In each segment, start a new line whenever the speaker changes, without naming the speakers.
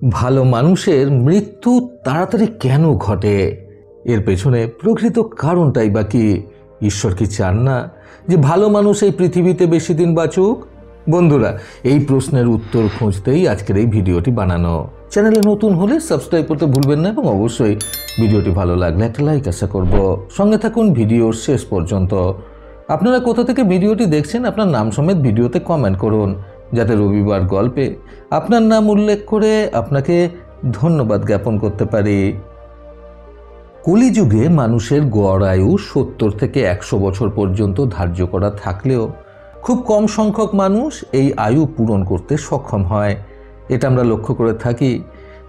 ভালো মানুষের মৃত্যু তাড়াতাড়ি কেন ঘটে? এর পেছনে প্রকৃত কারণটাই বা কি? ঈশ্বর কি চান না যে ভালো মানুষ এই পৃথিবীতে বেশি দিন বাঁচুক? বন্ধুরা, এই প্রশ্নের উত্তর খুঁজতেই আজকের এই ভিডিওটি বানানো। চ্যানেলে নতুন হলে সাবস্ক্রাইব করতে ভুলবেন না এবং অবশ্যই ভিডিওটি ভালো লাগলে একটা লাইক আশা করব। সঙ্গে থাকুন ভিডিওর শেষ পর্যন্ত। আপনারা কোথা থেকে ভিডিওটি দেখছেন আপনার নাম সমেত ভিডিওতে কমেন্ট করুন, যাতে রবিবার গল্পে আপনার নাম উল্লেখ করে আপনাকে ধন্যবাদ জ্ঞাপন করতে পারি। কলিযুগে মানুষের গড় আয়ু 70 থেকে 100 বছর পর্যন্ত ধার্য করা থাকলেও খুব কম সংখ্যক মানুষ এই আয়ু পূরণ করতে সক্ষম হয়। এটা আমরা লক্ষ্য করে থাকি।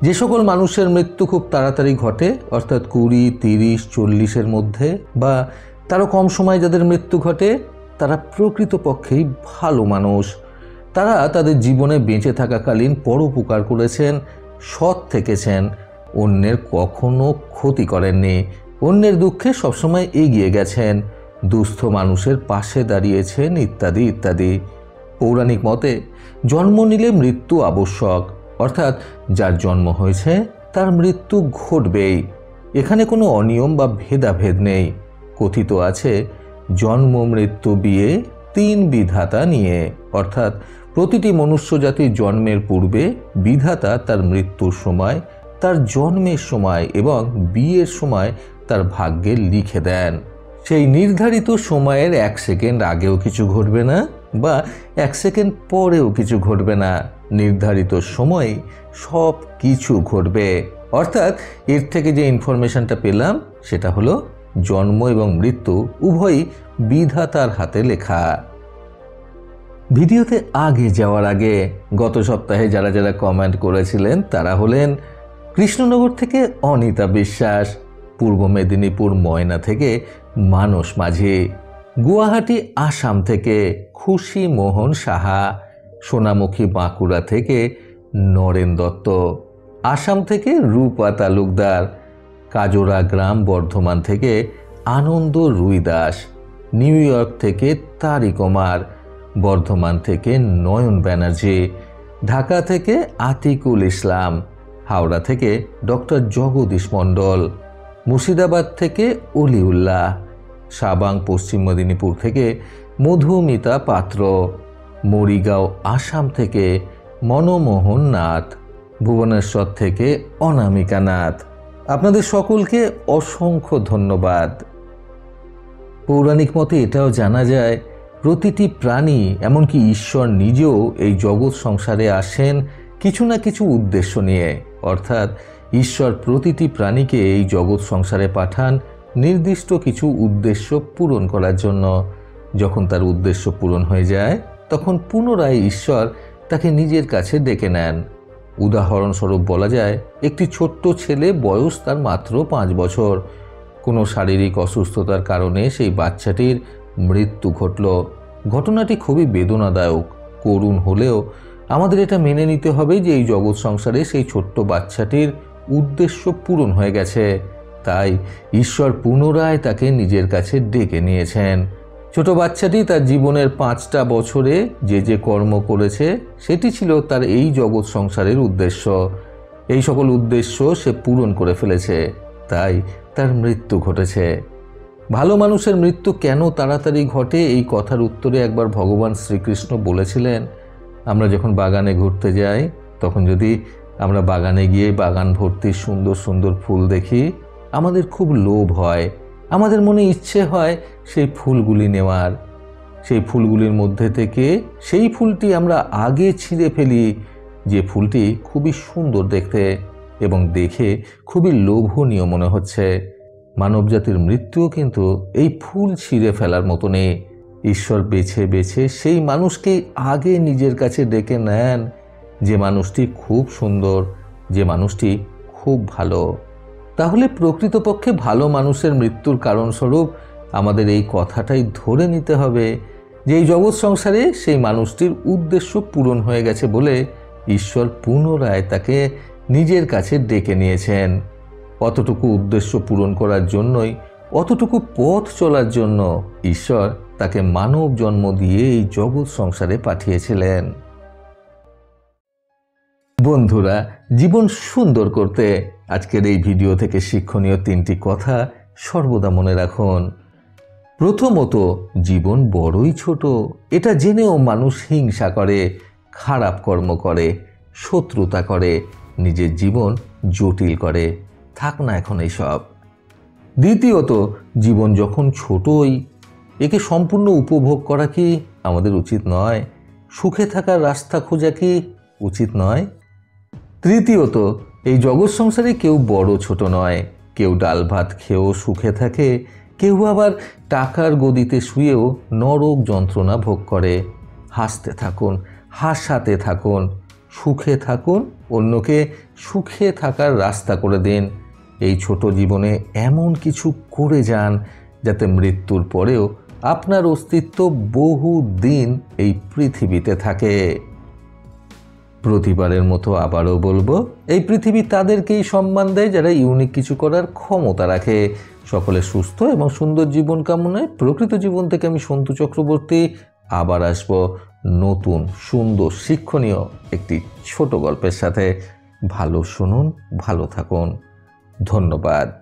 যে সকল মানুষের মৃত্যু খুব তাড়াতাড়ি ঘটে, অর্থাৎ 20, 30, 40-এর মধ্যে বা তারও কম সময় যাদের মৃত্যু ঘটে, তারা প্রকৃতপক্ষেই ভালো মানুষ। তারা তাদের জীবনে বেঁচে থাকাকালীন পরোপকার করেছেন, সৎ থেকেছেন, অন্যের কখনো ক্ষতি করেননি, অন্যের দুঃখে সবসময় এগিয়ে গেছেন, দুস্থ মানুষের পাশে দাঁড়িয়েছেন, ইত্যাদি ইত্যাদি। পৌরাণিক মতে জন্ম নিলে মৃত্যু আবশ্যক, অর্থাৎ যার জন্ম হয়েছে তার মৃত্যু ঘটবেই। এখানে কোনো অনিয়ম বা ভেদাভেদ নেই। কথিত আছে, জন্ম মৃত্যু বিয়ে 3 বিধাতা নিয়ে, অর্থাৎ প্রতিটি মনুষ্যজাতির জন্মের পূর্বে বিধাতা তার মৃত্যুর সময়, তার জন্মের সময় এবং বিয়ের সময় তার ভাগ্যে লিখে দেন। সেই নির্ধারিত সময়ের 1 সেকেন্ড আগেও কিছু ঘটবে না বা 1 সেকেন্ড পরেও কিছু ঘটবে না। নির্ধারিত সময়ে সব কিছু ঘটবে। অর্থাৎ এর থেকে যে ইনফরমেশনটা পেলাম সেটা হলো জন্ম এবং মৃত্যু উভয়ই বিধাতার হাতে লেখা। ভিডিওতে আগে যাওয়ার আগে গত সপ্তাহে যারা যারা কমেন্ট করেছিলেন তারা হলেন কৃষ্ণনগর থেকে অনিতা বিশ্বাস, পূর্ব মেদিনীপুর ময়না থেকে মানস মাঝি, গুয়াহাটি আসাম থেকে খুশি মোহন সাহা, সোনামুখী বাঁকুড়া থেকে নরেন দত্ত, আসাম থেকে রূপা তালুকদার, কাজোরা গ্রাম বর্ধমান থেকে আনন্দ রুইদাস, নিউ ইয়র্ক থেকে তারি কুমার, বর্ধমান থেকে নয়ন ব্যানার্জি, ঢাকা থেকে আতিকুল ইসলাম, হাওড়া থেকে ডক্টর জগদীশ মণ্ডল, মুর্শিদাবাদ থেকে অলিউল্লাহ, সাবাং পশ্চিম মেদিনীপুর থেকে মধুমিতা পাত্র, মরিগাঁও আসাম থেকে মনমোহন নাথ, ভুবনেশ্বর থেকে অনামিকা নাথ। আপনাদের সকলকে অসংখ্য ধন্যবাদ। পৌরাণিক মতে এটাও জানা যায়, প্রতিটি প্রাণী এমনকি ঈশ্বর নিজেও এই জগৎ সংসারে আসেন কিছু না কিছু উদ্দেশ্য নিয়ে। অর্থাৎ ঈশ্বর প্রতিটি প্রাণীকে এই জগৎ সংসারে পাঠান নির্দিষ্ট কিছু উদ্দেশ্য পূরণ করার জন্য। যখন তার উদ্দেশ্য পূরণ হয়ে যায় তখন পুনরায় ঈশ্বর তাকে নিজের কাছে ডেকে নেন। উদাহরণস্বরূপ বলা যায়, একটি ছোট্ট ছেলে, বয়স তার মাত্র 5 বছর। কোনো শারীরিক অসুস্থতার কারণে সেই বাচ্চাটির মৃত্যু ঘটল। ঘটনাটি খুবই বেদনাদায়ক, করুণ হলেও আমাদের এটা মেনে নিতে হবে যে এই জগৎ সংসারে সেই ছোট্ট বাচ্চাটির উদ্দেশ্য পূরণ হয়ে গেছে। তাই ঈশ্বর পুনরায় তাকে নিজের কাছে ডেকে নিয়েছেন। ছোট বাচ্চাটি তার জীবনের 5টা বছরে যে যে কর্ম করেছে সেটি ছিল তার এই জগৎ সংসারের উদ্দেশ্য। এই সকল উদ্দেশ্য সে পূরণ করে ফেলেছে, তাই তার মৃত্যু ঘটেছে। ভালো মানুষের মৃত্যু কেন তাড়াতাড়ি ঘটে, এই কথার উত্তরে একবার ভগবান শ্রীকৃষ্ণ বলেছিলেন, আমরা যখন বাগানে ঘুরতে যাই তখন যদি আমরা বাগানে গিয়ে বাগান ভর্তি সুন্দর সুন্দর ফুল দেখি, আমাদের খুব লোভ হয়, আমাদের মনে ইচ্ছে হয় সেই ফুলগুলি নেওয়ার। সেই ফুলগুলির মধ্যে থেকে সেই ফুলটি আমরা আগে ছিঁড়ে ফেলি, যে ফুলটি খুবই সুন্দর দেখতে এবং দেখে খুবই লোভনীয় মনে হচ্ছে। মানবজাতির মৃত্যুও কিন্তু এই ফুল ছিঁড়ে ফেলার মতো নেই। ঈশ্বর বেছে বেছে সেই মানুষকেই আগে নিজের কাছে ডেকে নেন, যে মানুষটি খুব সুন্দর, যে মানুষটি খুব ভালো। তাহলে প্রকৃতপক্ষে ভালো মানুষের মৃত্যুর কারণস্বরূপ আমাদের এই কথাটাই ধরে নিতে হবে যে এই জগৎ সংসারে সেই মানুষটির উদ্দেশ্য পূরণ হয়ে গেছে বলে ঈশ্বর পুনরায় তাকে নিজের কাছে ডেকে নিয়েছেন। অতটুকু উদ্দেশ্য পূরণ করার জন্যই, অতটুকু পথ চলার জন্য ঈশ্বর তাকে মানব জন্ম দিয়ে এই জগৎ সংসারে পাঠিয়েছিলেন। বন্ধুরা, জীবন সুন্দর করতে আজকের এই ভিডিও থেকে শিক্ষণীয় 3টি কথা সর্বদা মনে রাখুন। প্রথমত, জীবন বড়ই ছোট। এটা জেনেও মানুষ হিংসা করে, খারাপ কর্ম করে, শত্রুতা করে, নিজের জীবন জটিল করে। থাক না এখন এইসব। দ্বিতীয়ত, জীবন যখন ছোটই, একে সম্পূর্ণ উপভোগ করা কি আমাদের উচিত নয়? সুখে থাকার রাস্তা খোঁজা কি উচিত নয়? তৃতীয়ত, এই জগৎ সংসারে কেউ বড় ছোট নয়। কেউ ডাল ভাত খেয়েও সুখে থাকে, কেউ আবার টাকার গদিতে শুয়েও নরক যন্ত্রণা ভোগ করে। হাসতে থাকুন, হাসাতে থাকুন, সুখে থাকুন, অন্যকে সুখে থাকার রাস্তা করে দিন। এই ছোট জীবনে এমন কিছু করে যান যাতে মৃত্যুর পরেও আপনার অস্তিত্ব বহু দিন এই পৃথিবীতে থাকে। প্রতিবারের মতো আবারও বলবো, এই পৃথিবী তাদেরকেই সম্মান দেয় যারা ইউনিক কিছু করার ক্ষমতা রাখে। সকলে সুস্থ এবং সুন্দর জীবন কামনায় প্রকৃত জীবন থেকে আমি সন্তু চক্রবর্তী আবার আসবো নতুন সুন্দর শিক্ষণীয় একটি ছোট গল্পের সাথে। ভালো শুনুন, ভালো থাকুন। ধন্যবাদ।